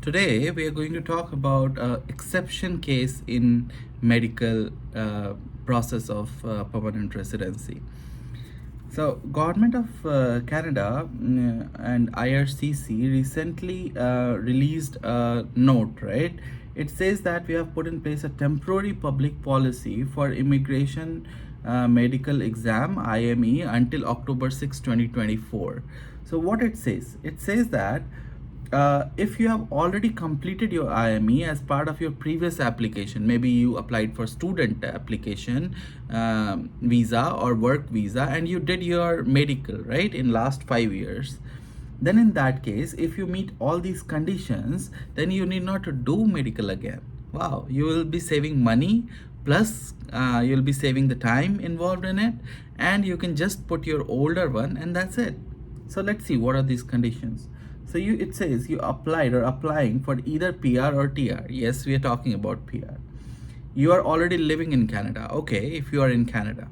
Today we are going to talk about exception case in medical process of permanent residency. So, Government of Canada and IRCC recently released a note, right? It says that we have put in place a temporary public policy for immigration medical exam IME until October 6, 2024. So, what it says that if you have already completed your IME as part of your previous application, maybe you applied for student application visa or work visa, and you did your medical right in last 5 years, then in that case, if you meet all these conditions, then you need not to do medical again. Wow, you will be saving money, plus you'll be saving the time involved in it, and you can just put your older one and that's it. So let's see what are these conditions. So it says you applied or applying for either PR or TR. Yes, we are talking about PR. You are already living in Canada. Okay, if you are in Canada.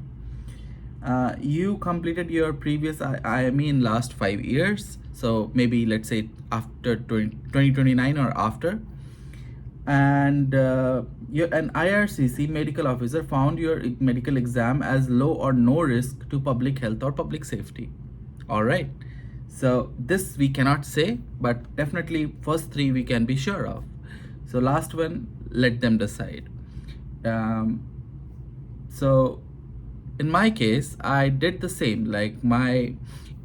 You completed your previous IME in last 5 years. So maybe let's say after 2029 or after. And an IRCC medical officer found your medical exam as low or no risk to public health or public safety. All right. So this we cannot say, but definitely first three we can be sure of. So last one, let them decide. So in my case, I did the same. Like my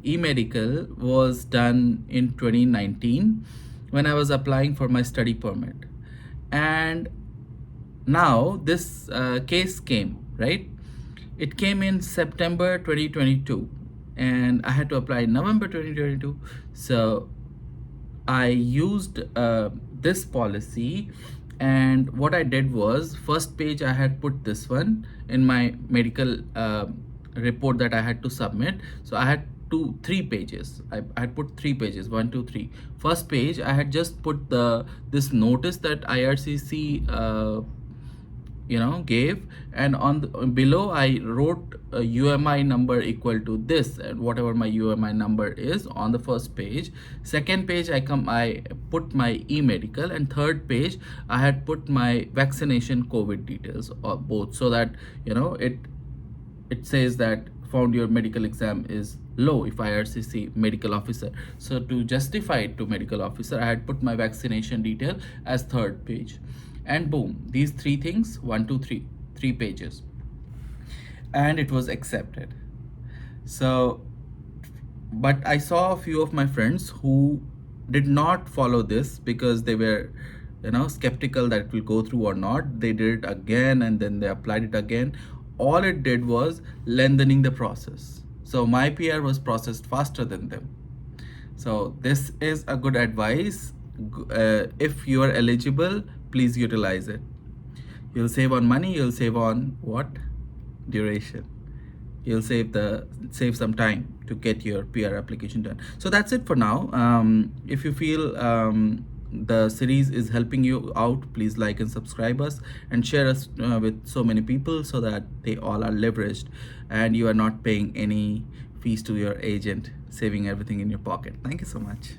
e-medical was done in 2019 when I was applying for my study permit. And now this case came, right? It came in September 2022 and I had to apply in November 2022. So I used this policy, and what I did was, first page I had put this one in my medical report that I had to submit. So I had three pages. I had put 3 pages, 1, 2, 3. First page I had just put this notice that IRCC gave, and on below I wrote a UMI number equal to this, and whatever my UMI number is on the first page. Second page I put my e-medical, and third page I had put my vaccination COVID details, or both, so that it says that found your medical exam is low if IRCC medical officer. So to justify it to medical officer, I had put my vaccination detail as third page. And boom, these three things, 1, 2, 3, 3 pages, and it was accepted. So, but I saw a few of my friends who did not follow this because they were skeptical that it will go through or not. They did it again and then they applied it again. All it did was lengthening the process. So my PR was processed faster than them. So this is a good advice. If you are eligible, please utilize it. You'll save on money, you'll save on what? Duration. You'll save some time to get your PR application done. So that's it for now. If you feel the series is helping you out, please like and subscribe us and share us with so many people, so that they all are leveraged and you are not paying any fees to your agent, saving everything in your pocket. Thank you so much.